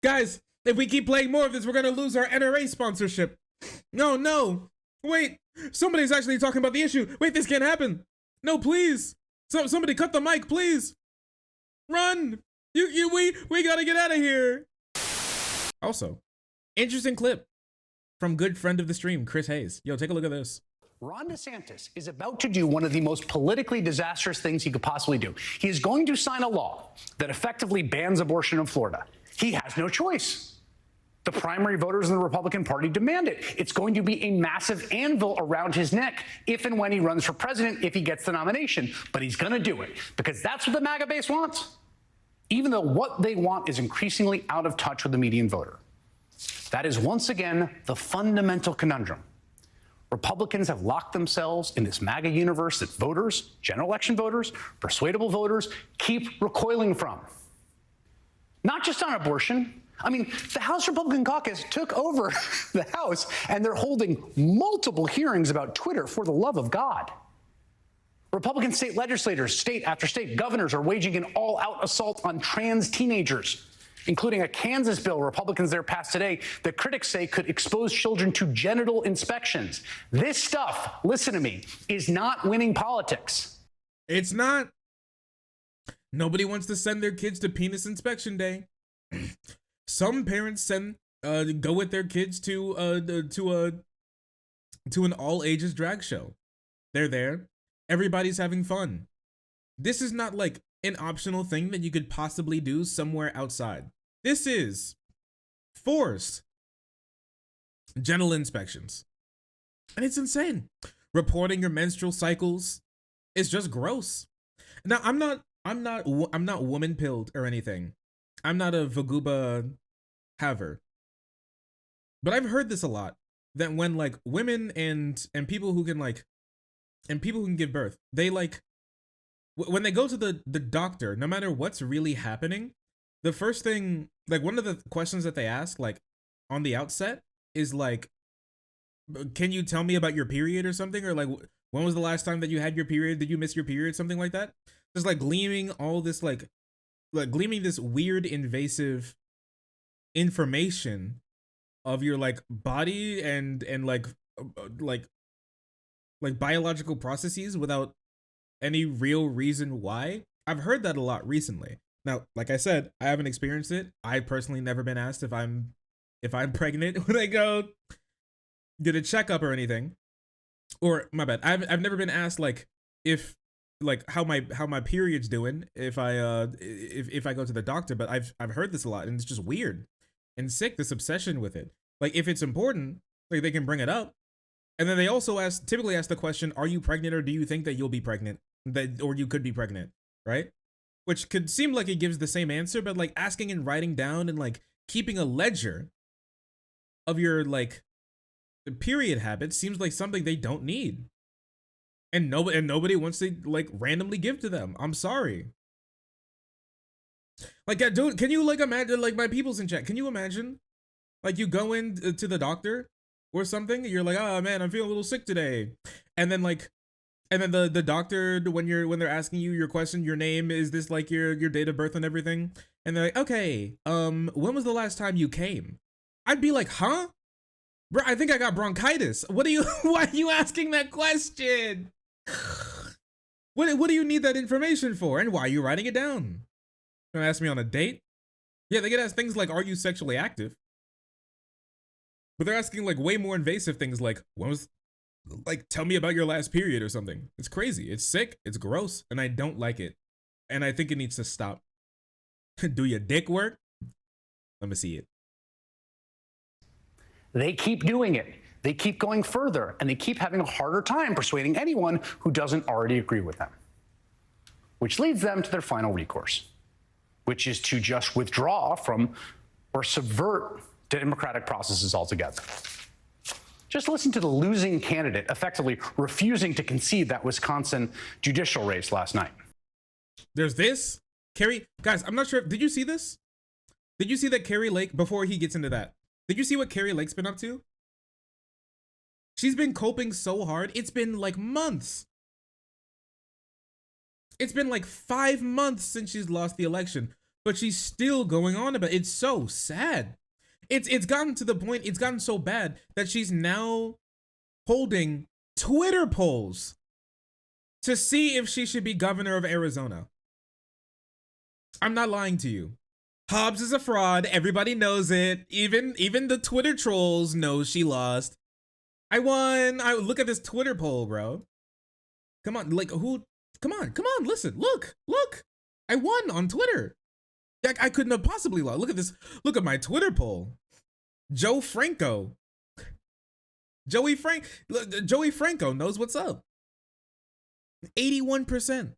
Guys, if we keep playing more of this, we're gonna lose our NRA sponsorship. No. Wait, somebody's actually talking about the issue. Wait, this can't happen. No, please. Somebody cut the mic, please. Run. We gotta get out of here. Also, interesting clip from good friend of the stream, Chris Hayes. Yo, take a look at this. Ron DeSantis is about to do one of the most politically disastrous things he could possibly do. He is going to sign a law that effectively bans abortion in Florida. He has no choice. The primary voters in the Republican Party demand it. It's going to be a massive anvil around his neck if and when he runs for president, if he gets the nomination. But he's going to do it because that's what the MAGA base wants, even though what they want is increasingly out of touch with the median voter. That is once again the fundamental conundrum. Republicans have locked themselves in this MAGA universe that voters, general election voters, persuadable voters, keep recoiling from. Not just on abortion. I mean, the House Republican caucus took over the House, and they're holding multiple hearings about Twitter, for the love of God. Republican state legislators, state after state, governors are waging an all-out assault on trans teenagers, including a Kansas bill Republicans there passed today that critics say could expose children to genital inspections. This stuff, listen to me, is not winning politics. It's not. Nobody wants to send their kids to penis inspection day. Some parents go with their kids to an all ages drag show. They're there. Everybody's having fun. This is not like an optional thing that you could possibly do somewhere outside. This is forced genital inspections. And it's insane. Reporting your menstrual cycles is just gross. Now, I'm not woman pilled or anything. I'm not a Vaguba haver. But I've heard this a lot, that when like women and people who can give birth, they like, when they go to the doctor, no matter what's really happening, the first thing, like one of the questions that they ask, like on the outset, is like, can you tell me about your period or something? Or like, when was the last time that you had your period? Did you miss your period? Something like that. Just like gleaming all this, like gleaming this weird invasive information of your like body and like biological processes without any real reason why. I've heard that a lot recently. Now, like I said, I haven't experienced it. I personally never been asked if I'm pregnant when I go get a checkup or anything. Or my bad, I've never been asked like if like how my period's doing if I go to the doctor, but I've heard this a lot, and it's just weird and sick, this obsession with it. Like if it's important, like they can bring it up. And then they also typically ask the question, are you pregnant, or do you think that you'll be pregnant, or you could be pregnant, right? Which could seem like it gives the same answer, but like asking and writing down and like keeping a ledger of your like period habits seems like something they don't need. And nobody wants to like randomly give to them. I'm sorry. Like, dude, can you like imagine, like my people's in chat, can you imagine like you go in to the doctor or something, you're like, oh man, I'm feeling a little sick today, and then the doctor, when they're asking you your question, your name, is this like your date of birth and everything, and they're like, okay, when was the last time you came? I'd be like, huh? Bro, I think I got bronchitis. Why are you asking that question? What do you need that information for? And why are you writing it down? Gonna ask me on a date? Yeah, they get asked things like, are you sexually active? But they're asking like way more invasive things like, tell me about your last period or something. It's crazy. It's sick. It's gross. And I don't like it. And I think it needs to stop. Do your dick work? Let me see it. They keep doing it. They keep going further, and they keep having a harder time persuading anyone who doesn't already agree with them. Which leads them to their final recourse, which is to just withdraw from or subvert democratic processes altogether. Just listen to the losing candidate effectively refusing to concede that Wisconsin judicial race last night. There's this. Carrie, guys, I'm not sure. Did you see this? Did you see that Carrie Lake, before he gets into that, did you see what Carrie Lake's been up to? She's been coping so hard. It's been like months. It's been like 5 months since she's lost the election. but she's still going on about it. It's so sad. It's gotten to the point, it's gotten so bad that she's now holding Twitter polls to see if she should be governor of Arizona. I'm not lying to you. Hobbs is a fraud. Everybody knows it. Even the Twitter trolls know she lost. I won. Look at this Twitter poll, bro. Come on, like who? Come on, listen, look. I won on Twitter. I couldn't have possibly lost. Look at this. Look at my Twitter poll. Joey Franco knows what's up. 81%.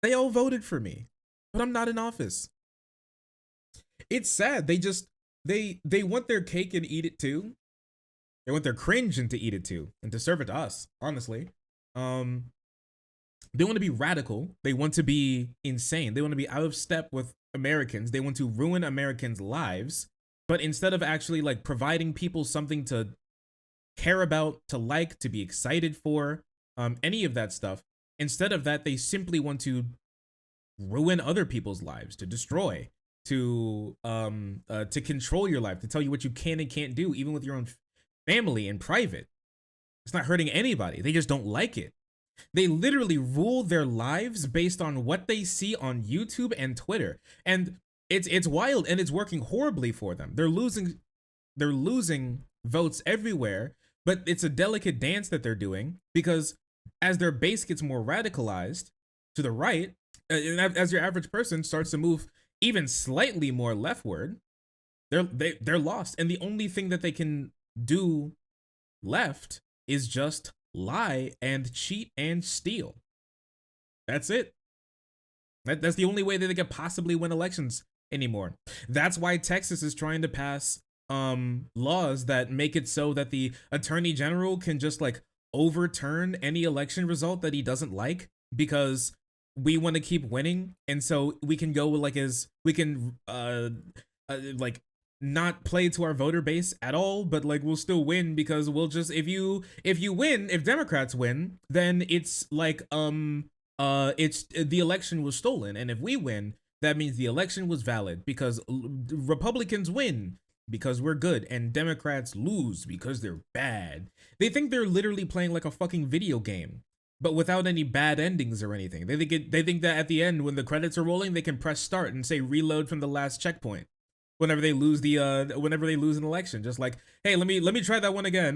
They all voted for me, but I'm not in office. It's sad. They want their cake and eat it too. They want their cringe and to eat it too, and to serve it to us, honestly. They want to be radical. They want to be insane. They want to be out of step with Americans. They want to ruin Americans' lives. But instead of actually like providing people something to care about, to like, to be excited for, any of that stuff, instead of that, they simply want to ruin other people's lives, to destroy, to control your life, to tell you what you can and can't do, even with your own family in private. It's not hurting anybody. They just don't like it. They literally rule their lives based on what they see on YouTube and Twitter. And it's wild, and it's working horribly for them. They're losing votes everywhere, but it's a delicate dance that they're doing, because as their base gets more radicalized to the right, as your average person starts to move even slightly more leftward, they're lost. And the only thing that they can do left is just lie and cheat and steal. That's it. That's the only way that they could possibly win elections anymore. That's why Texas is trying to pass laws that make it so that the attorney general can just like overturn any election result that he doesn't like, because we want to keep winning. And so we can go like like not play to our voter base at all, but like we'll still win, because we'll just, if Democrats win, then it's like it's the election was stolen, and if we win, that means the election was valid, because Republicans win because we're good and Democrats lose because they're bad. They think they're literally playing like a fucking video game, but without any bad endings or anything. They think that at the end, when the credits are rolling, they can press start and say reload from the last checkpoint whenever they lose an election. Just like, hey, let me try that one again.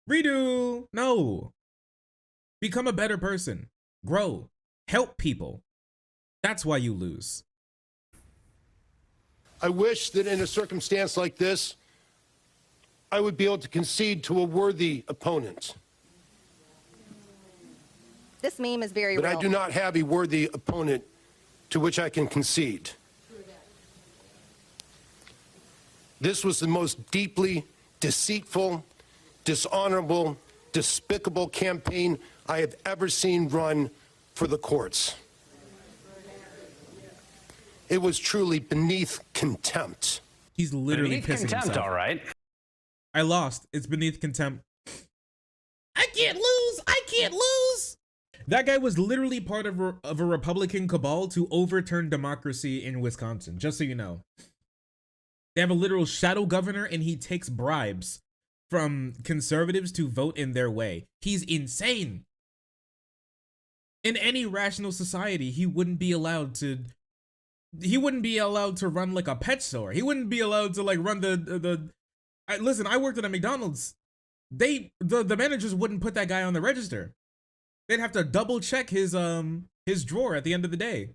Redo. No. Become a better person. Grow. Help people. That's why you lose. I wish that in a circumstance like this, I would be able to concede to a worthy opponent. This meme is very real. But I do not have a worthy opponent to which I can concede. This was the most deeply deceitful, dishonorable, despicable campaign I have ever seen run for the courts. It was truly beneath contempt. He's literally beneath pissing contempt, himself. all right. I lost. It's beneath contempt. I can't lose. That guy was literally part of a Republican cabal to overturn democracy in Wisconsin, just so you know. They have a literal shadow governor, and he takes bribes from conservatives to vote in their way. He's insane. In any rational society, he wouldn't be allowed to run like a pet store. He wouldn't be allowed to like run listen, I worked at a McDonald's. The managers wouldn't put that guy on the register. They'd have to double check his drawer at the end of the day.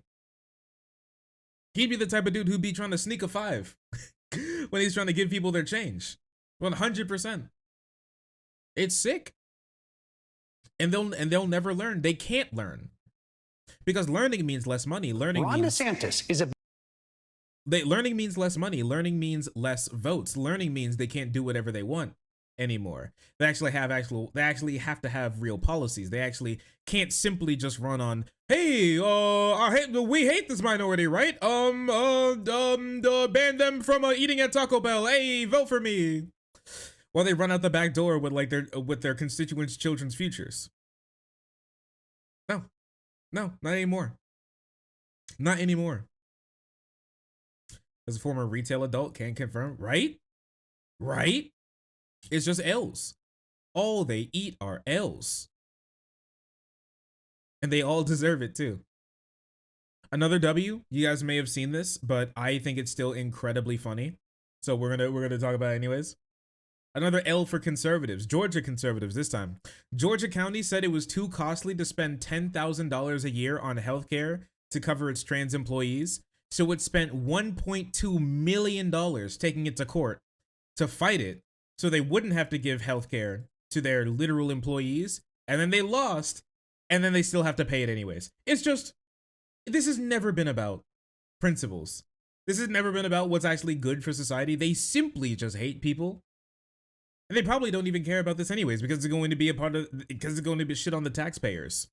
He'd be the type of dude who'd be trying to sneak a 5 when he's trying to give people their change. 100%. It's sick. And they'll never learn. They can't learn. Because learning means less money. Learning means less money. Learning means less votes. Learning means they can't do whatever they want anymore. They actually have to have real policies. They actually can't simply just run on, hey, we hate this minority, right? Ban them from eating at Taco Bell. Hey, vote for me. While they run out the back door with their constituents' children's futures. No, no, not anymore. Not anymore. As a former retail adult, can confirm, right? Right? It's just L's. All they eat are L's. And they all deserve it too. Another W, you guys may have seen this, but I think it's still incredibly funny. So we're gonna talk about it anyways. Another L for conservatives, Georgia conservatives this time. Georgia County said it was too costly to spend $10,000 a year on healthcare to cover its trans employees, so it spent $1.2 million taking it to court to fight it so they wouldn't have to give healthcare to their literal employees, and then they lost, and then they still have to pay it anyways. It's just, this has never been about principles. This has never been about what's actually good for society. They simply just hate people. And they probably don't even care about this anyways, because it's going to be a part of, because it's going to be shit on the taxpayers.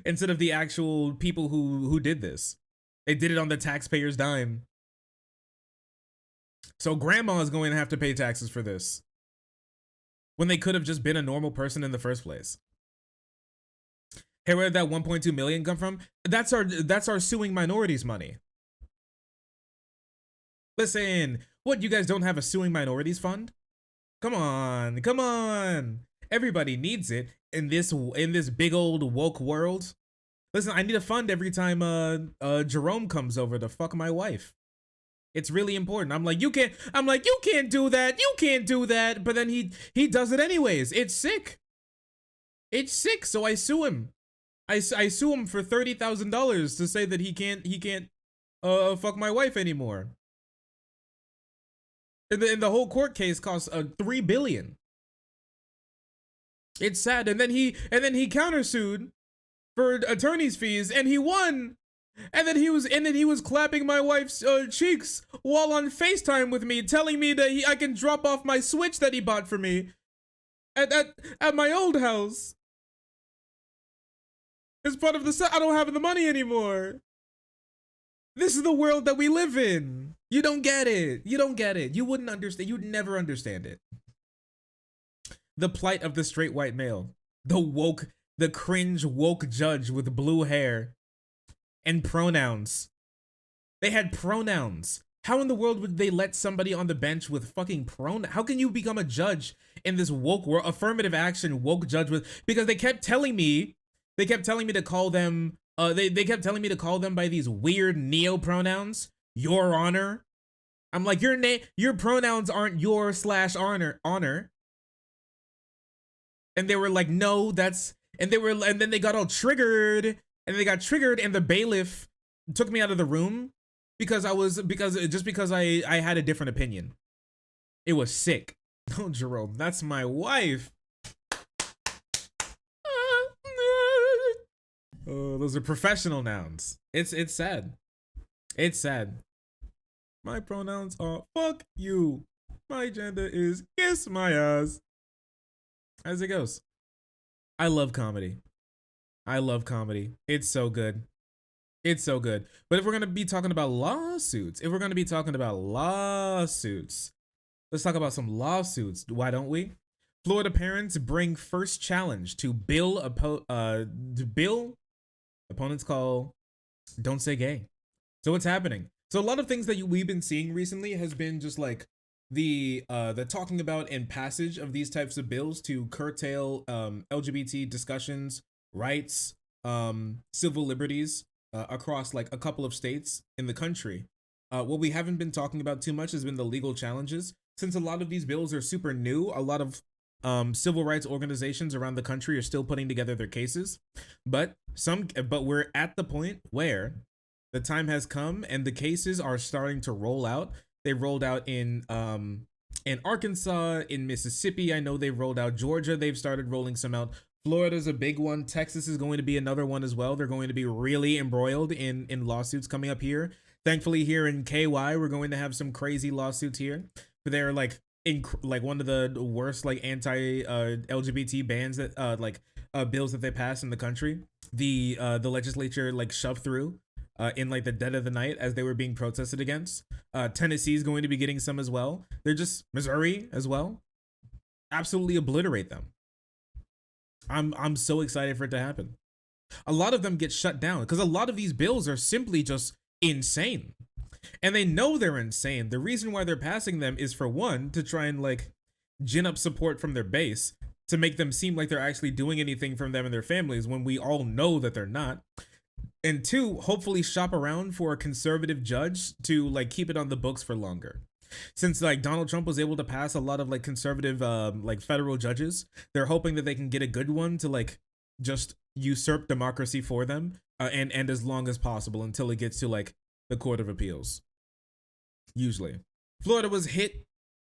Instead of the actual people who did this. They did it on the taxpayers' dime. So grandma is going to have to pay taxes for this, when they could have just been a normal person in the first place. Hey, where did that 1.2 million come from? That's our suing minorities money. Listen, what, you guys don't have a suing minorities fund? Come on, come on. Everybody needs it in this big old woke world. Listen, I need a fund every time Jerome comes over to fuck my wife. It's really important. I'm like, you can't do that. You can't do that. But then he does it anyways. It's sick. It's sick. So I sue him. I sue him for $30,000 to say that he can't fuck my wife anymore. And the whole court case costs $3 billion. It's sad. And then he countersued for attorney's fees, and he won. And then he was clapping my wife's cheeks while on FaceTime with me, telling me that I can drop off my Switch that he bought for me at my old house. As part of the, I don't have the money anymore. This is the world that we live in. You don't get it. You don't get it. You wouldn't understand. You'd never understand it. The plight of the straight white male. The cringe woke judge with blue hair and pronouns. They had pronouns. How in the world would they let somebody on the bench with fucking pronouns? How can you become a judge in this woke world, affirmative action woke judge with, because they kept telling me to call them, they kept telling me to call them by these weird neo pronouns. Your Honor. I'm like, your pronouns aren't your / honor. And they were like, no, that's, and then they got all triggered, and the bailiff took me out of the room because I had a different opinion. It was sick. Oh, Jerome, that's my wife. Oh, those are professional nouns. It's sad. It's sad. My pronouns are fuck you. My gender is kiss my ass. As it goes. I love comedy. It's so good. It's so good. But if we're going to be talking about lawsuits, let's talk about some lawsuits. Why don't we? Florida parents bring first challenge to bill opponents call Don't Say Gay. So what's happening? So a lot of things that we've been seeing recently has been just like the talking about and passage of these types of bills to curtail LGBT discussions, rights, civil liberties across like a couple of states in the country. What we haven't been talking about too much has been the legal challenges. Since a lot of these bills are super new, a lot of civil rights organizations around the country are still putting together their cases, but we're at the point where the time has come and the cases are starting to roll out. They rolled out in Arkansas, in Mississippi. I know they've rolled out Georgia. They've started rolling some out. Florida's a big one. Texas is going to be another one as well. They're going to be really embroiled in lawsuits coming up here. Thankfully, here in KY, we're going to have some crazy lawsuits here. But they're like one of the worst like anti LGBT bans that bills that they passed in the country. The legislature like shoved through in like the dead of the night as they were being protested against. Tennessee's going to be getting some as well. They're just Missouri as well. Absolutely obliterate them. I'm so excited for it to happen. A lot of them get shut down because a lot of these bills are simply just insane. And they know they're insane. The reason why they're passing them is, for one, to try and like gin up support from their base, to make them seem like they're actually doing anything from them and their families when we all know that they're not. And two, hopefully shop around for a conservative judge to like keep it on the books for longer. Since like Donald Trump was able to pass a lot of like conservative like federal judges, they're hoping that they can get a good one to like just usurp democracy for them and as long as possible until it gets to like the Court of Appeals. Usually. Florida was hit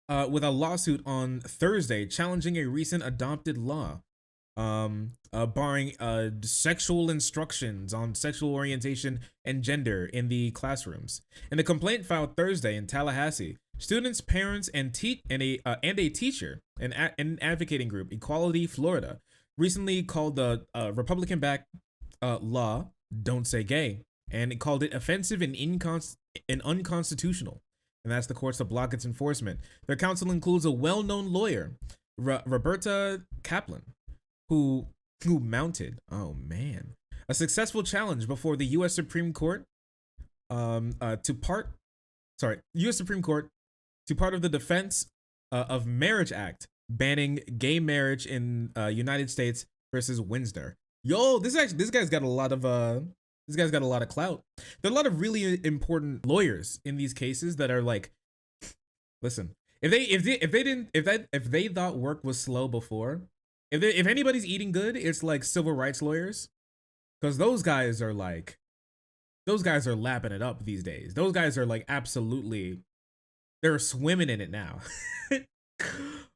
with a lawsuit on Thursday challenging a recent adopted law barring sexual instructions on sexual orientation and gender in the classrooms. In a complaint filed Thursday in Tallahassee, students, parents, and a teacher, an advocating group, Equality Florida, recently called the Republican-backed law "Don't Say Gay" and it called it offensive and unconstitutional. And that's the courts to block its enforcement. Their counsel includes a well-known lawyer, Roberta Kaplan, who mounted, a successful challenge before the U.S. Supreme Court to part of the Defense of Marriage Act banning gay marriage in United States versus Windsor. Yo, this guy's got a lot of clout. There are a lot of really important lawyers in these cases that are like, listen, if they thought work was slow before, if anybody's eating good, it's like civil rights lawyers, because those guys are lapping it up these days. Those guys are like absolutely, they're swimming in it now.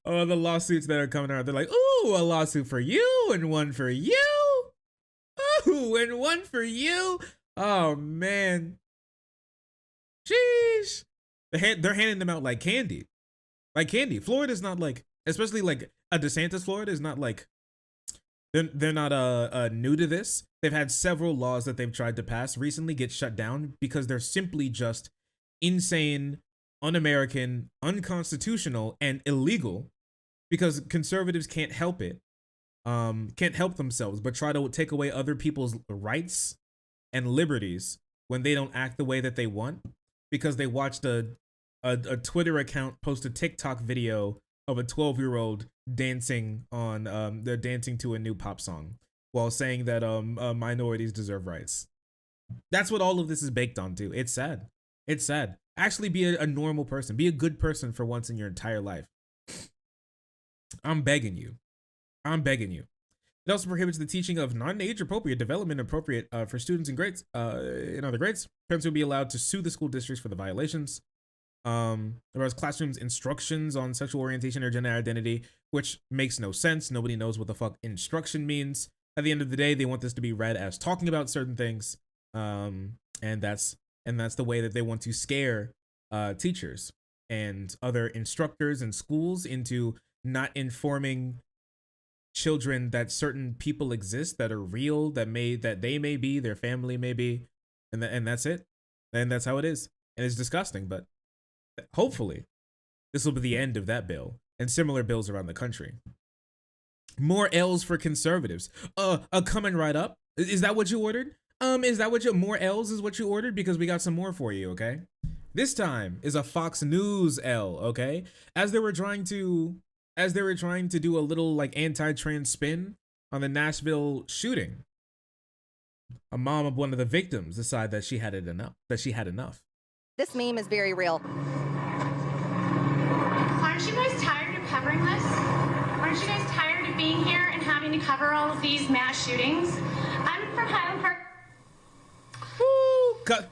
Oh, the lawsuits that are coming out, they're like, ooh, a lawsuit for you and one for you. Ooh, and one for you. Oh man. Sheesh. They're handing them out like candy. Like candy. Florida's not like, especially like a DeSantis Florida is not like, they're not new to this. They've had several laws that they've tried to pass recently get shut down because they're simply just insane, un-American, unconstitutional, and illegal, because conservatives can't help it. Can't help themselves but try to take away other people's rights and liberties when they don't act the way that they want, because they watched a Twitter account post a TikTok video of a 12-year-old dancing on they're dancing to a new pop song while saying that minorities deserve rights. That's what all of this is baked onto. It's sad. It's sad. Actually be a normal person. Be a good person for once in your entire life. I'm begging you. It also prohibits the teaching of non-age appropriate, development appropriate for students in grades, in other grades. Parents will be allowed to sue the school districts for the violations. There was classrooms instructions on sexual orientation or gender identity, which makes no sense. Nobody knows what the fuck instruction means. At the end of the day, they want this to be read as talking about certain things. And that's the way that they want to scare teachers and other instructors and schools into not informing children that certain people exist that are real, that they may be, their family may be, and that's it. And that's how it is. And it's disgusting, but hopefully this will be the end of that bill and similar bills around the country. More L's for conservatives. Coming right up. Is that what you ordered? Is that what more L's is what you ordered? Because we got some more for you, okay? This time is a Fox News L, okay? As they were trying to do a little like anti-trans spin on the Nashville shooting, a mom of one of the victims decided that she had enough. This meme is very real. Aren't you guys tired of covering this? Aren't you guys tired of being here and having to cover all of these mass shootings? I'm from Highland Park. Woo! Cut!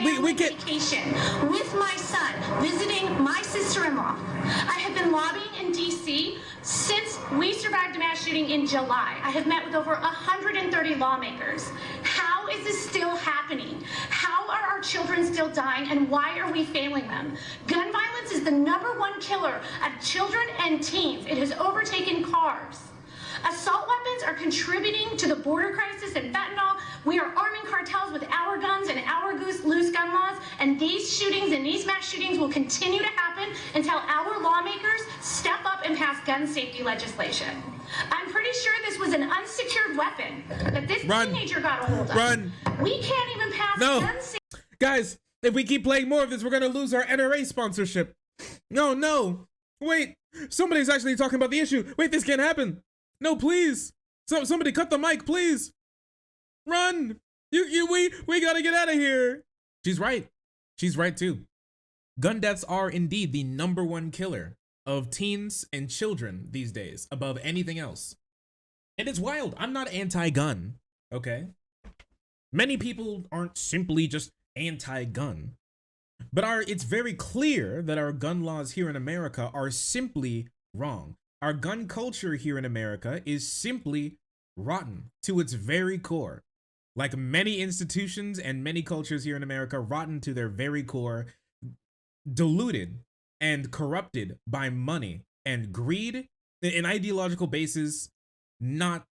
We get vacation with my son, visiting my sister-in-law. I have been lobbying in D.C. since we survived a mass shooting in July. I have met with over 130 lawmakers. How is this still happening? How are our children still dying, and why are we failing them? Gun violence is the #1 killer of children and teens. It has overtaken cars. Assault weapons are contributing to the border crisis and fentanyl. We are arming cartels with our guns and our loose gun laws, and they these shootings and these mass shootings will continue to happen until our lawmakers step up and pass gun safety legislation. I'm pretty sure this was an unsecured weapon that this teenager got a hold of. We can't even pass gun safety. Guys, if we keep playing more of this, we're gonna lose our NRA sponsorship. No. Wait, somebody's actually talking about the issue. Wait, this can't happen. No, please. Somebody cut the mic, please. Run. We gotta get out of here. She's right. She's right too. Gun deaths are indeed the #1 killer of teens and children these days, above anything else. And it's wild. I'm not anti-gun, okay? Many people aren't simply just anti-gun. But it's very clear that our gun laws here in America are simply wrong. Our gun culture here in America is simply rotten to its very core. Like many institutions and many cultures here in America, rotten to their very core, diluted and corrupted by money and greed, an ideological basis not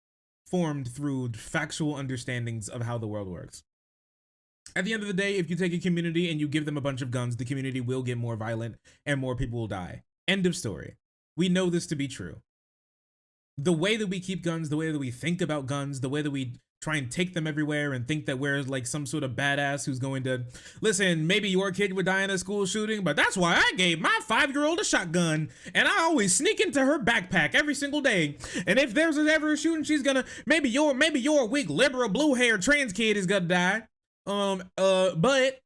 formed through factual understandings of how the world works. At the end of the day, if you take a community and you give them a bunch of guns, the community will get more violent and more people will die. End of story. We know this to be true. The way that we keep guns, the way that we think about guns, the way that we try and take them everywhere and think that we're like some sort of badass who's going to, listen, maybe your kid would die in a school shooting, but that's why I gave my 5-year-old a shotgun and I always sneak into her backpack every single day. And if there's ever a shooting, she's gonna, maybe your weak liberal blue-haired trans kid is gonna die. But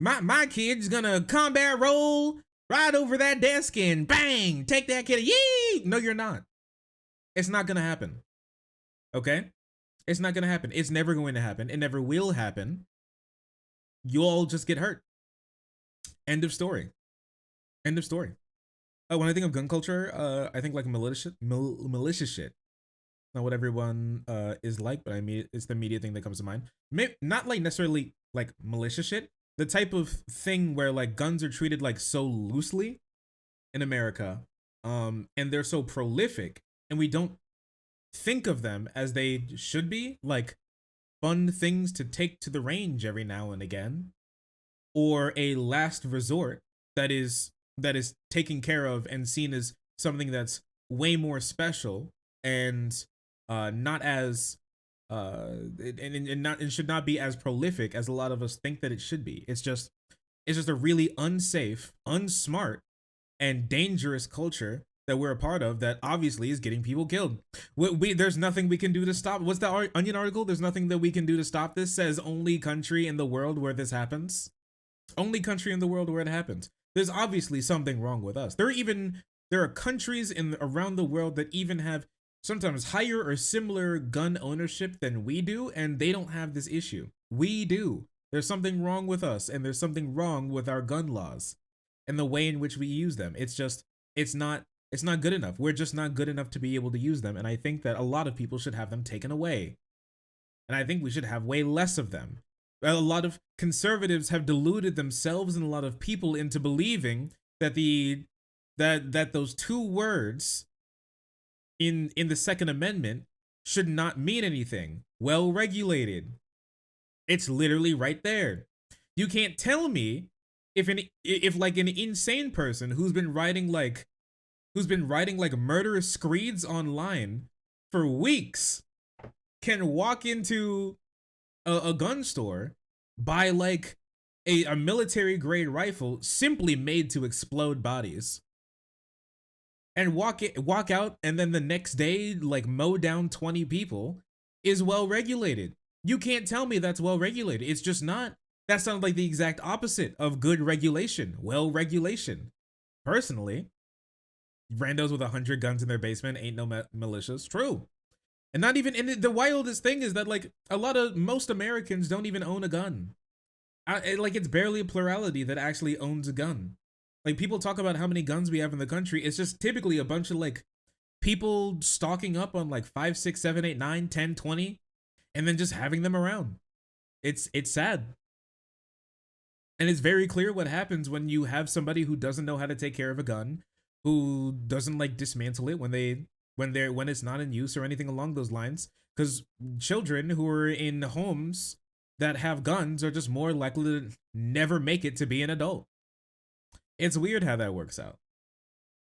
my kid's gonna combat roll right over that desk and bang, take that kid. Yee! No, you're not. It's not gonna happen. Okay? It's not gonna happen. It's never going to happen. It never will happen. You'll all just get hurt. End of story. End of story. When I think of gun culture, I think like malicious shit. Not what everyone is like, but I mean, it's the media thing that comes to mind. Not like necessarily like malicious shit. The type of thing where like guns are treated like so loosely in America, and they're so prolific, and we don't think of them as they should be, like fun things to take to the range every now and again, or a last resort that is taken care of and seen as something that's way more special and not as and should not be as prolific as a lot of us think that it should be. It's just a really unsafe, unsmart, and dangerous culture that we're a part of that obviously is getting people killed. There's nothing we can do to stop. What's that Onion article? There's nothing that we can do to stop this. Says only country in the world where this happens. Only country in the world where it happens. There's obviously something wrong with us. There are countries around the world that even have sometimes higher or similar gun ownership than we do, and they don't have this issue. We do. There's something wrong with us, and there's something wrong with our gun laws and the way in which we use them. It's not good enough. We're just not good enough to be able to use them. And I think that a lot of people should have them taken away. And I think we should have way less of them. A lot of conservatives have deluded themselves and a lot of people into believing that that those 2 words in the Second Amendment should not mean anything. Well regulated. It's literally right there. You can't tell me if like an insane person who's been writing like murderous screeds online for weeks can walk into a gun store, buy like a military grade rifle simply made to explode bodies, and walk out, and then the next day like mow down 20 people is well regulated. You can't tell me that's well regulated. It's just not. That sounds like the exact opposite of good regulation. Well regulation. Personally, randos with 100 guns in their basement ain't no militias. True. And not even, and the wildest thing is that like most Americans don't even own a gun. Like it's barely a plurality that actually owns a gun. Like people talk about how many guns we have in the country. It's just typically a bunch of like people stocking up on like 5, 6, 7, 8, 9, 10, 20, and then just having them around. It's sad. And it's very clear what happens when you have somebody who doesn't know how to take care of a gun, who doesn't like dismantle it when it's not in use or anything along those lines. Because children who are in homes that have guns are just more likely to never make it to be an adult. It's weird how that works out.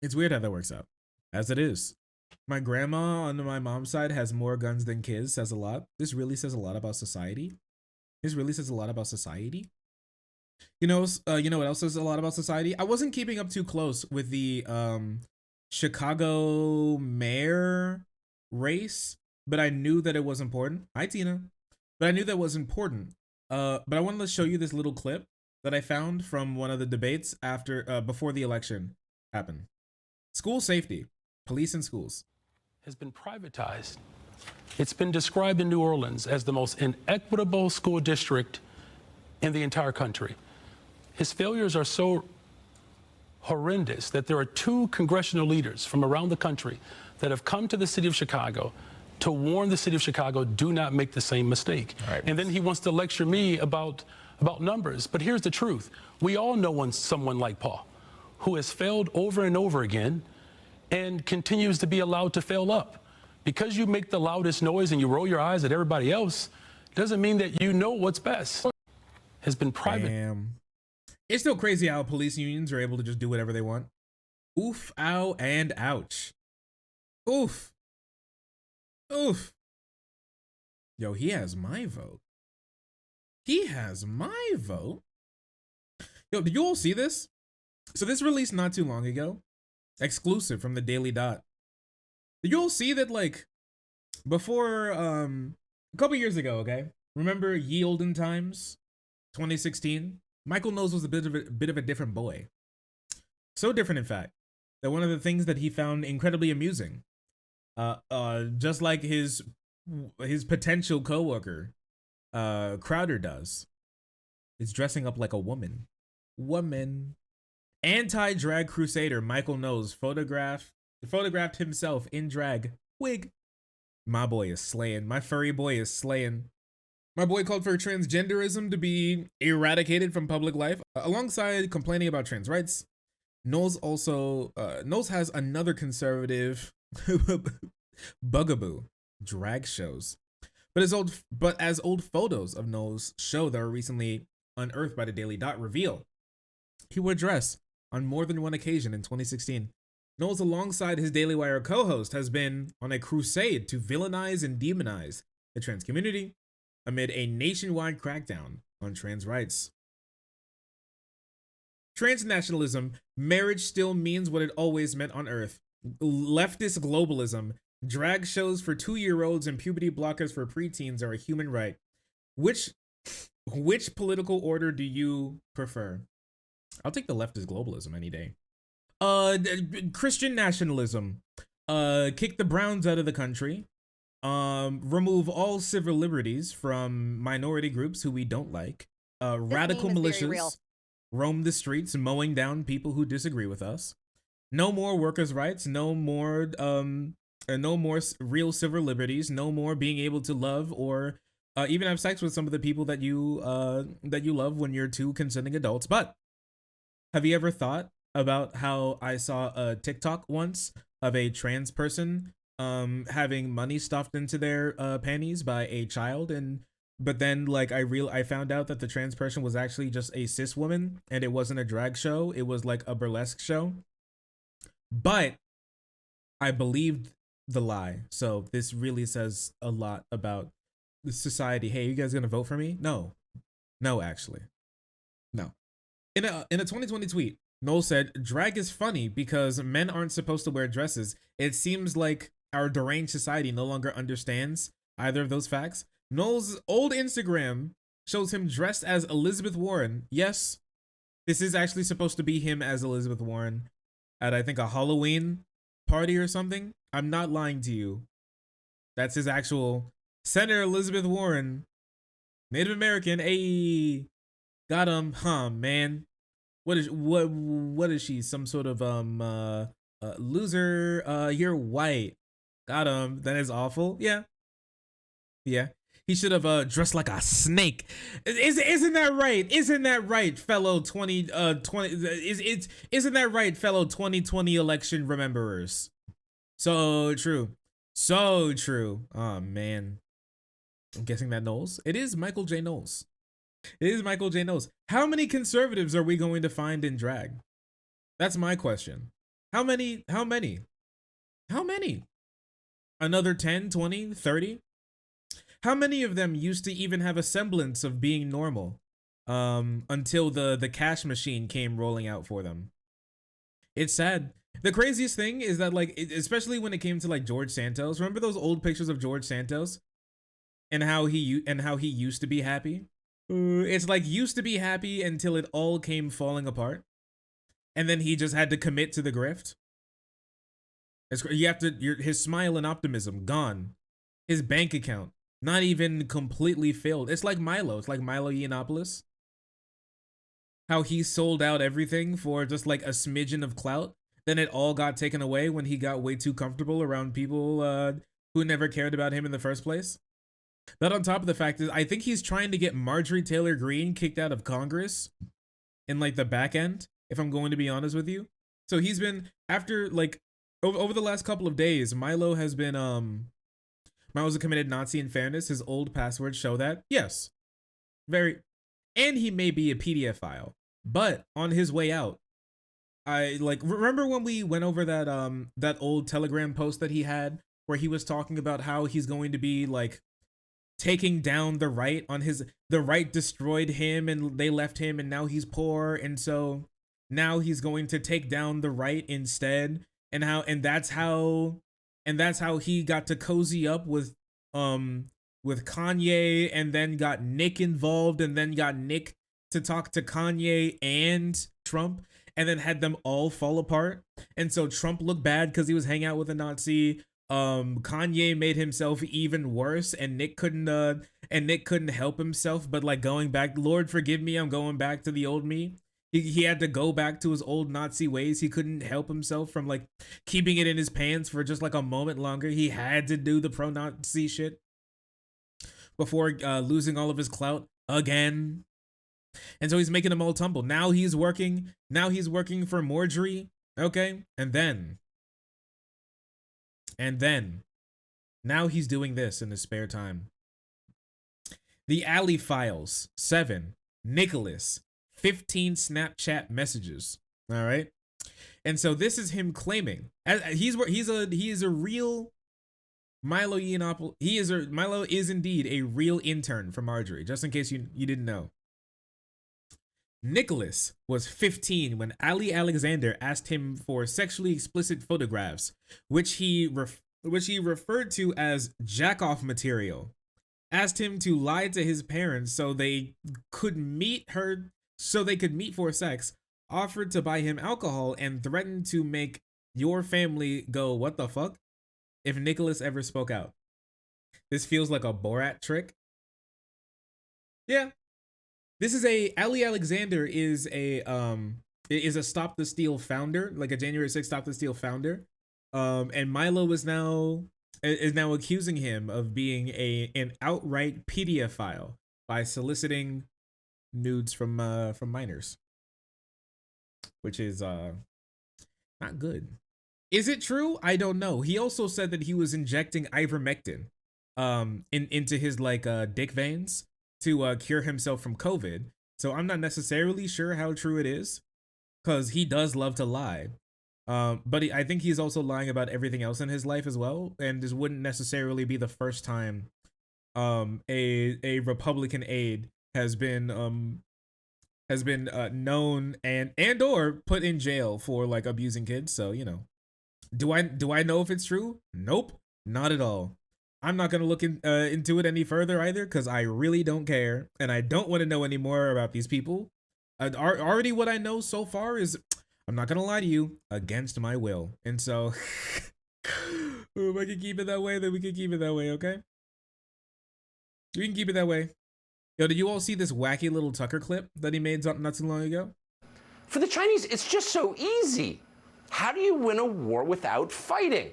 It's weird how that works out. As it is. My grandma on my mom's side has more guns than kids, says a lot. This really says a lot about society. This really says a lot about society. You know what else says a lot about society? I wasn't keeping up too close with the Chicago mayor race, but I knew that it was important. Hi, Tina. But I knew that was important. But I wanted to show you this little clip that I found from one of the debates before the election happened. School safety, police in schools. Has been privatized. It's been described in New Orleans as the most inequitable school district in the entire country. His failures are so horrendous that there are 2 congressional leaders from around the country that have come to the city of Chicago to warn the city of Chicago, do not make the same mistake. Right. And then he wants to lecture me about numbers. But here's the truth. We all know someone like Paul who has failed over and over again and continues to be allowed to fail up. Because you make the loudest noise and you roll your eyes at everybody else, doesn't mean that you know what's best. Has been private. Damn. It's still crazy how police unions are able to just do whatever they want. Oof, ow, and ouch. Oof. Oof. Yo, he has my vote. He has my vote. Yo, did you all see this? So this released not too long ago. Exclusive from the Daily Dot. Did you all see that, like, before, a couple years ago, okay? Remember Ye Olden Times, 2016? Michael Knowles was a bit of a different boy. So different, in fact, that one of the things that he found incredibly amusing, just like his potential coworker, Crowder does, is dressing up like a woman. Anti-drag crusader Michael Knowles photographed himself in drag wig. My boy is slaying. My furry boy is slaying. My boy called for transgenderism to be eradicated from public life, alongside complaining about trans rights. Knowles has another conservative bugaboo: drag shows. But as old photos of Knowles' show that were recently unearthed by the Daily Dot reveal, he wore dress on more than one occasion in 2016. Knowles, alongside his Daily Wire co-host, has been on a crusade to villainize and demonize the trans community amid a nationwide crackdown on trans rights. Transnationalism, marriage still means what it always meant on Earth. Leftist globalism, drag shows for 2-year-olds and puberty blockers for preteens are a human right. Which political order do you prefer? I'll take the leftist globalism any day. Christian nationalism, kick the Browns out of the country, remove all civil liberties from minority groups who we don't like, radical militias roam the streets mowing down people who disagree with us, no more workers' rights, no more real civil liberties, no more being able to love or even have sex with some of the people that you love when you're 2 consenting adults. But have you ever thought about how I saw a TikTok once of a trans person having money stuffed into their panties by a child, but then like I found out that the trans person was actually just a cis woman and it wasn't a drag show, it was like a burlesque show. But I believed the lie. So this really says a lot about the society. Hey, you guys gonna vote for me? No, actually, no. In a 2020 tweet, Knowles said, "Drag is funny because men aren't supposed to wear dresses. It seems like our deranged society no longer understands either of those facts." Knowles' old Instagram shows him dressed as Elizabeth Warren. Yes, this is actually supposed to be him as Elizabeth Warren at, I think, a Halloween party or something. I'm not lying to you. That's his actual Senator Elizabeth Warren, Native American. Ayy, got him, huh, man? What is she? Some sort of loser? You're white. Got him. That is awful. Yeah. He should have dressed like a snake. Isn't that right? Isn't that right, fellow 2020? Isn't that right, fellow 2020 election rememberers? So true. So true. Oh man. I'm guessing that Knowles. It is Michael J. Knowles. It is Michael J. Knowles. How many conservatives are we going to find in drag? That's my question. How many? How many? How many? Another 10, 20, 30? How many of them used to even have a semblance of being normal until the cash machine came rolling out for them? It's sad. The craziest thing is that, like, especially when it came to like George Santos, remember those old pictures of George Santos and how he used to be happy? It's like used to be happy until it all came falling apart, and then he just had to commit to the grift. His smile and optimism gone, his bank account not even completely filled. It's like Milo. It's like Milo Yiannopoulos. How he sold out everything for just like a smidgen of clout. Then it all got taken away when he got way too comfortable around people who never cared about him in the first place. That on top of the fact is, I think he's trying to get Marjorie Taylor Greene kicked out of Congress in like the back end, if I'm going to be honest with you. So he's been, after like, over the last couple of days, Milo's a committed Nazi in fairness. His old passwords show that. Yes. Very. And he may be a PDF file. But on his way out, I like, remember when we went over that old Telegram post that he had where he was talking about how he's going to be like taking down the right the right destroyed him and they left him and now he's poor. And so now he's going to take down the right instead. And that's how he got to cozy up with Kanye, and then got Nick involved, and then got Nick to talk to Kanye and Trump, and then had them all fall apart. And so Trump looked bad because he was hanging out with a Nazi. Kanye made himself even worse, and Nick couldn't help himself but like going back. Lord forgive me, I'm going back to the old me. He had to go back to his old Nazi ways. He couldn't help himself from like keeping it in his pants for just like a moment longer. He had to do the pro-Nazi shit before losing all of his clout again. And so he's making them all tumble. Now he's working for Marjorie. Okay. And then now he's doing this in his spare time. The Alley Files 7, Nicholas, 15 Snapchat messages. All right. And so this is him claiming he is a real Milo Yiannopoulos. Milo is indeed a real intern for Marjorie, just in case you didn't know. Nicholas was 15 when Ali Alexander asked him for sexually explicit photographs, which he referred to as jack-off material. Asked him to lie to his parents so they could meet for sex, offered to buy him alcohol, and threatened to make your family go, "What the fuck?" if Nicholas ever spoke out. This feels like a Borat trick. Yeah. Ali Alexander is a Stop the Steal founder, like a January 6th Stop the Steal founder. And Milo is now accusing him of being an outright pedophile by soliciting nudes from minors, which is not good. Is it true? I don't know. He also said that he was injecting ivermectin into his dick veins to cure himself from COVID. So I'm not necessarily sure how true it is, because he does love to lie. But I think he's also lying about everything else in his life as well, and this wouldn't necessarily be the first time a Republican aide has been known and or put in jail for like abusing kids. So, you know, do I know if it's true? Nope, not at all. I'm not gonna look into it any further either, because I really don't care, and I don't want to know any more about these people. Already what I know so far is, I'm not gonna lie to you, against my will. And so if I can keep it that way, then we can keep it that way, okay? We can keep it that way. Yo, did you all see this wacky little Tucker clip that he made not too long ago? For the Chinese, it's just so easy. How do you win a war without fighting?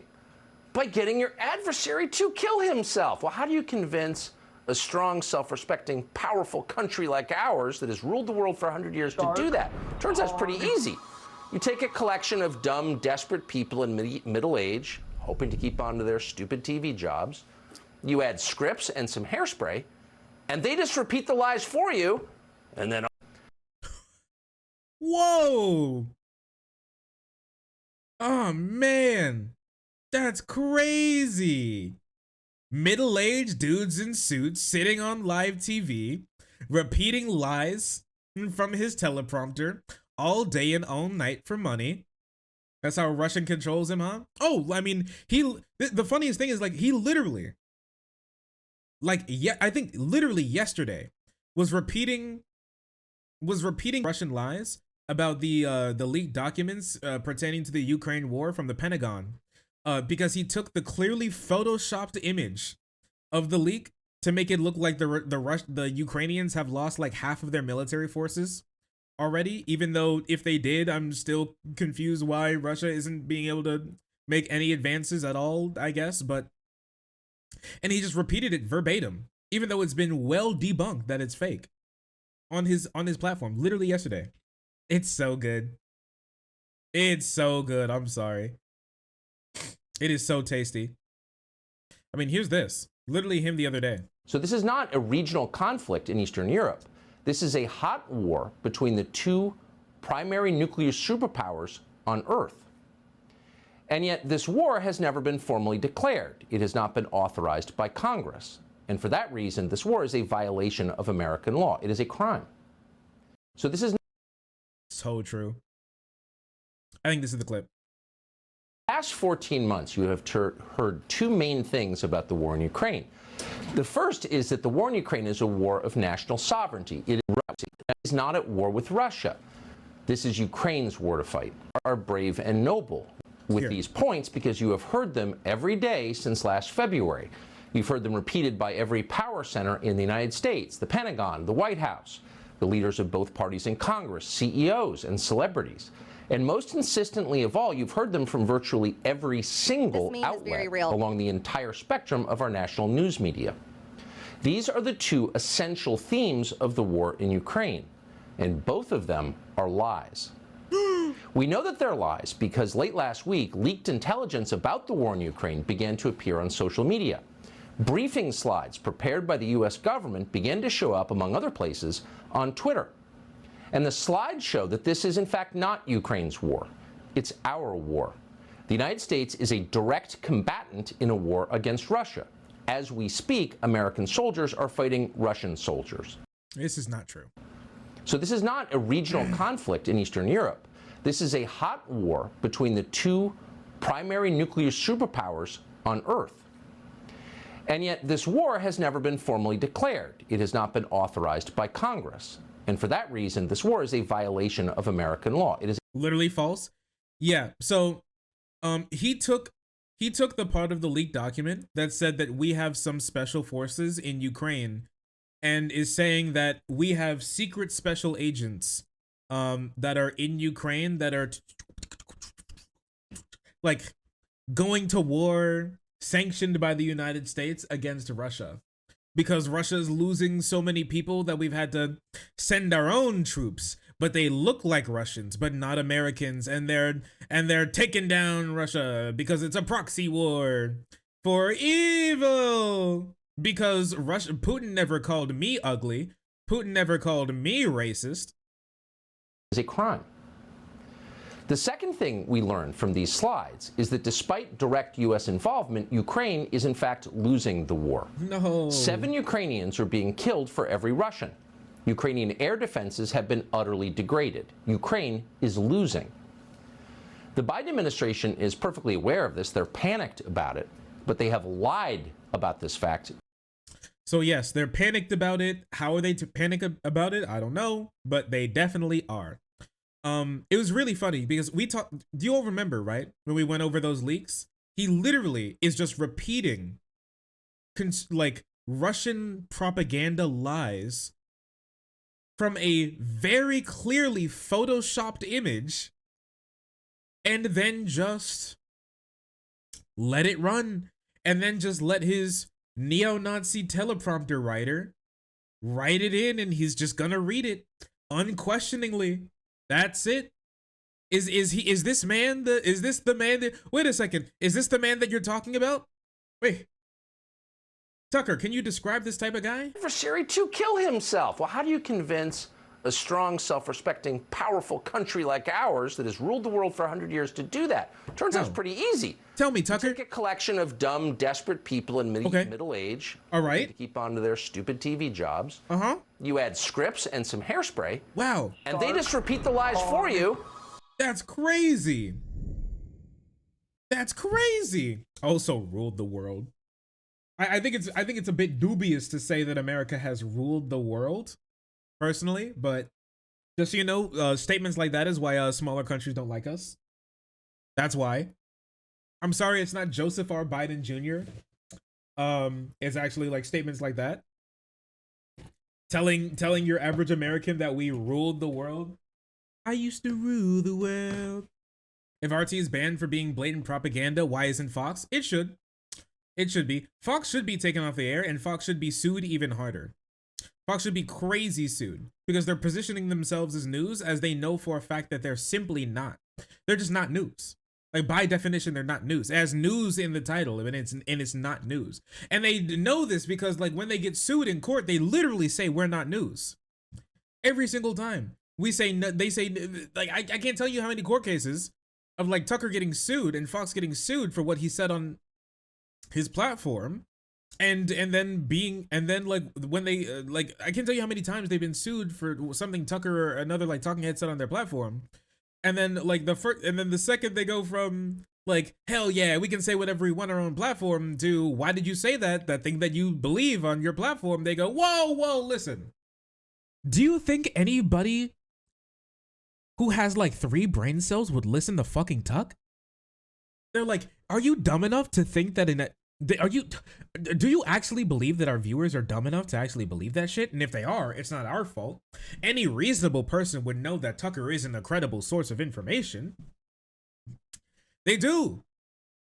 By getting your adversary to kill himself. Well, how do you convince a strong, self-respecting, powerful country like ours that has ruled the world for 100 years to do that? Turns out it's pretty easy. You take a collection of dumb, desperate people in middle age, hoping to keep on to their stupid TV jobs, you add scripts and some hairspray, and they just repeat the lies for you, and then... Whoa! Oh, man. That's crazy. Middle-aged dudes in suits sitting on live TV, repeating lies from his teleprompter all day and all night for money. That's how Russian controls him, huh? Oh, I mean, the funniest thing is, like, he literally, like, yeah, I think literally yesterday was repeating Russian lies about the leaked documents pertaining to the Ukraine war from the Pentagon, because he took the clearly photoshopped image of the leak to make it look like the Ukrainians have lost like half of their military forces already, even though if they did, I'm still confused why Russia isn't being able to make any advances at all, I guess. But, and he just repeated it verbatim, even though it's been well debunked that it's fake on his platform literally yesterday. It's so good. It's so good. I'm sorry. It is so tasty. I mean, here's this. Literally him the other day. So this is not a regional conflict in Eastern Europe. This is a hot war between the two primary nuclear superpowers on Earth. And yet this war has never been formally declared. It has not been authorized by Congress. And for that reason, this war is a violation of American law. It is a crime. So this is so true. I think this is the clip. Past 14 months, you have heard two main things about the war in Ukraine. The first is that the war in Ukraine is a war of national sovereignty. It is not at war with Russia. This is Ukraine's war to fight. Are brave and noble with these points because you have heard them every day since last February. You've heard them repeated by every power center in the United States, the Pentagon, the White House, the leaders of both parties in Congress, CEOs, and celebrities. And most insistently of all, you've heard them from virtually every single outlet along the entire spectrum of our national news media. These are the two essential themes of the war in Ukraine, and both of them are lies. We know that they're lies because late last week, leaked intelligence about the war in Ukraine began to appear on social media. Briefing slides prepared by the U.S. government began to show up, among other places, on Twitter. And the slides show that this is, in fact, not Ukraine's war. It's our war. The United States is a direct combatant in a war against Russia. As we speak, American soldiers are fighting Russian soldiers. This is not true. So this is not a regional conflict in Eastern Europe. This is a hot war between the two primary nuclear superpowers on Earth. And yet this war has never been formally declared. It has not been authorized by Congress. And for that reason, this war is a violation of American law. It is literally false. Yeah. So he took the part of the leaked document that said that we have some special forces in Ukraine and is saying that we have secret special agents that are in Ukraine that are like going to war sanctioned by the United States against Russia. Because Russia's losing so many people that we've had to send our own troops, but they look like Russians, but not Americans, and they're taking down Russia because it's a proxy war for evil. Because Putin never called me ugly, Putin never called me racist. Is a crime. The second thing we learned from these slides is that despite direct U.S. involvement, Ukraine is in fact losing the war. No. 7 Ukrainians are being killed for every Russian. Ukrainian air defenses have been utterly degraded. Ukraine is losing. The Biden administration is perfectly aware of this. They're panicked about it, but they have lied about this fact. So yes, they're panicked about it. How are they to panic about it? I don't know, but they definitely are. It was really funny because we talked, do you all remember, right? When we went over those leaks, he literally is just repeating like Russian propaganda lies from a very clearly photoshopped image and then just let it run and then just let his neo-Nazi teleprompter writer write it in and he's just gonna read it unquestioningly. That's it. Is this the man that, wait a second, is this the man that you're talking about? Wait, Tucker, can you describe this type of guy? Adversary to kill himself. Well, how do you convince a strong, self-respecting, powerful country like ours that has ruled the world for 100 years to do that? Turns out it's pretty easy. Tell me, Tucker. You take a collection of dumb, desperate people in middle age. All right. To keep on to their stupid TV jobs. Uh-huh. You add scripts and some hairspray. Wow. And they just repeat the lies for you. That's crazy. That's crazy. Also ruled the world. I think it's a bit dubious to say that America has ruled the world, personally, but just so you know, statements like that is why smaller countries don't like us. That's why. I'm sorry, it's not Joseph R. Biden Jr. It's actually like statements like that. Telling your average American that we ruled the world. I used to rule the world. If RT is banned for being blatant propaganda, why isn't Fox? It should. It should be. Fox should be taken off the air, and Fox should be sued even harder. Fox should be crazy sued because they're positioning themselves as news as they know for a fact that they're simply not. They're just not news. Like, by definition, they're not news. It has news in the title, and it's not news. And they know this because, like, when they get sued in court, they literally say we're not news. Every single time we say no, they say, like, I can't tell you how many court cases of like Tucker getting sued and Fox getting sued for what he said on his platform, and then like when they like, I can't tell you how many times they've been sued for something Tucker or another like talking head said on their platform, and then like the second they go from like, hell yeah, we can say whatever we want on our own platform, to why did you say that thing that you believe on your platform, they go, whoa, listen, do you think anybody who has like 3 brain cells would listen to fucking Tuck? They're like, are you dumb enough to think that do you actually believe that our viewers are dumb enough to actually believe that shit? And if they are, it's not our fault. Any reasonable person would know that Tucker isn't a credible source of information. They do.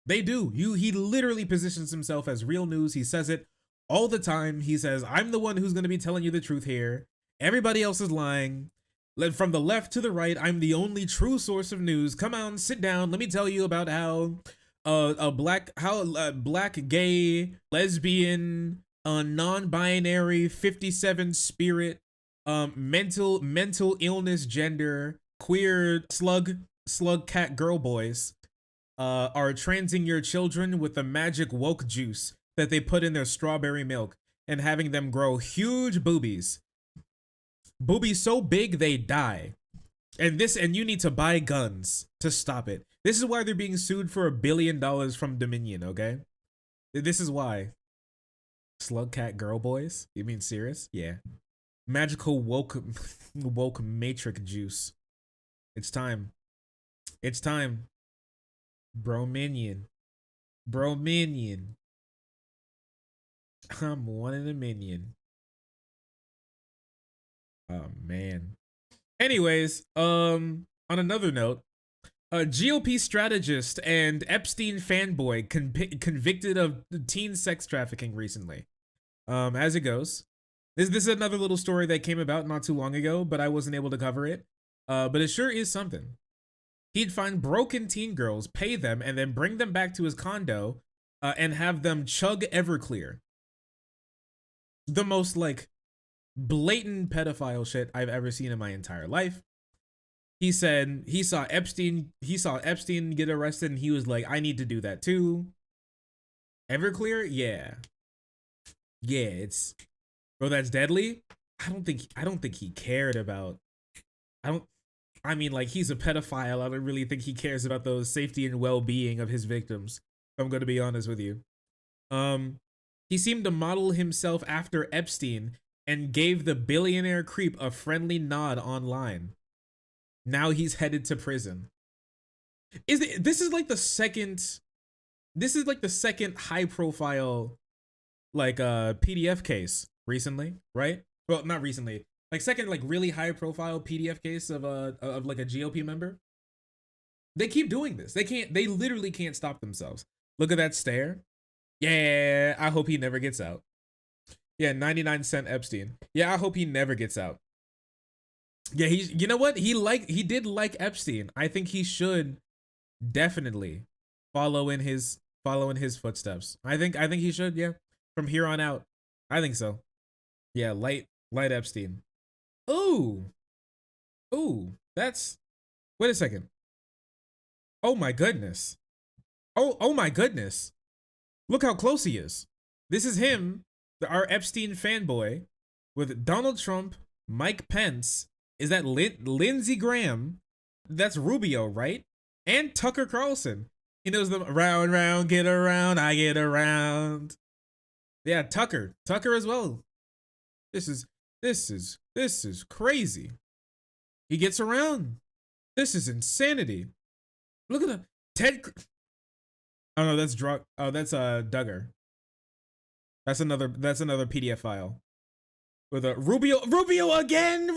He literally positions himself as real news. He says it all the time. He says, I'm the one who's going to be telling you the truth here. Everybody else is lying. From the left to the right, I'm the only true source of news. Come on, sit down. Let me tell you about how black, gay, lesbian, non-binary, 57 spirit, mental illness, gender, queer, slug, cat, girl boys, are transing your children with the magic woke juice that they put in their strawberry milk and having them grow huge boobies. Boobies so big they die. And you need to buy guns to stop it. This is why they're being sued for $1 billion from Dominion, okay? This is why. Slug cat girl boys? You mean serious? Yeah. Magical woke matrix juice. It's time. It's time. Bro minion. I'm one in a minion. Oh man. Anyways, on another note, a GOP strategist and Epstein fanboy convicted of teen sex trafficking recently. As it goes, this is another little story that came about not too long ago, but I wasn't able to cover it. But it sure is something. He'd find broken teen girls, pay them, and then bring them back to his condo, and have them chug Everclear. The most like blatant pedophile shit I've ever seen in my entire life. He said he saw Epstein get arrested, and he was like, I need to do that too. Everclear? Yeah, it's, bro, that's deadly. I don't think he cared about, I mean, like, he's a pedophile. I don't really think he cares about the safety and well-being of his victims, if I'm gonna be honest with you. He seemed to model himself after Epstein and gave the billionaire creep a friendly nod online. Now he's headed to prison. This is like the second high profile like PDF case recently, right? Well, not recently. Like second like really high profile PDF case of like a GOP member. They keep doing this. They literally can't stop themselves. Look at that stare. Yeah, I hope he never gets out. Yeah, 99-cent Epstein. Yeah, I hope he never gets out. Yeah, you know what? He did like Epstein. I think he should definitely follow in his footsteps. I think he should, yeah. from here on out. I think so. Yeah, light Epstein. Ooh, that's. Wait a second. Oh my goodness. Oh my goodness. Look how close he is. This is him, our Epstein fanboy, with Donald Trump, Mike Pence. Is that Lindsey Graham? That's Rubio, right? And Tucker Carlson. He knows them. Round, round, get around, I get around. Yeah, Tucker as well. This is crazy. He gets around. This is insanity. Look at the Ted. Oh no, that's drug. Oh, that's Duggar. That's another PDF file with a Rubio again.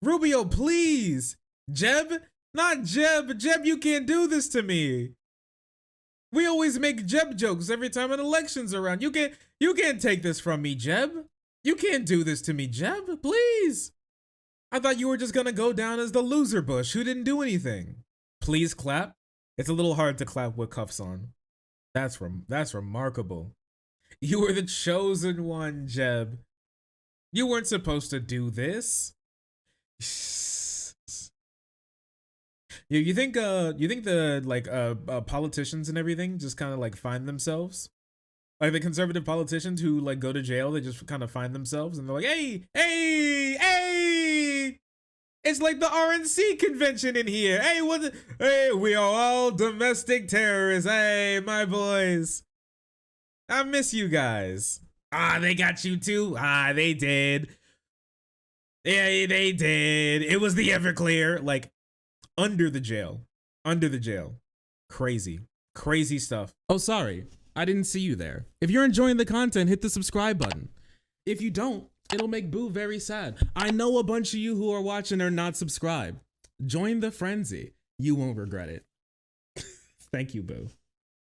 Rubio, please. Jeb, not Jeb. Jeb, you can't do this to me. We always make Jeb jokes every time an election's around. You can't take this from me, Jeb. You can't do this to me, Jeb. Please. I thought you were just gonna go down as the loser Bush who didn't do anything. Please clap. It's a little hard to clap with cuffs on. That's remarkable. You were the chosen one, Jeb. You weren't supposed to do this. You think the politicians and everything just kind of like find themselves? Like the conservative politicians who like go to jail, they just kind of find themselves and they're like, hey! It's like the RNC convention in here. Hey, we are all domestic terrorists. Hey, my boys. I miss you guys. Ah, they got you too? Ah, they did. Yeah, they did. It was the Everclear. Like, under the jail. Crazy stuff. Oh, sorry. I didn't see you there. If you're enjoying the content, hit the subscribe button. If you don't, it'll make Boo very sad. I know a bunch of you who are watching are not subscribed. Join the frenzy. You won't regret it. Thank you, Boo.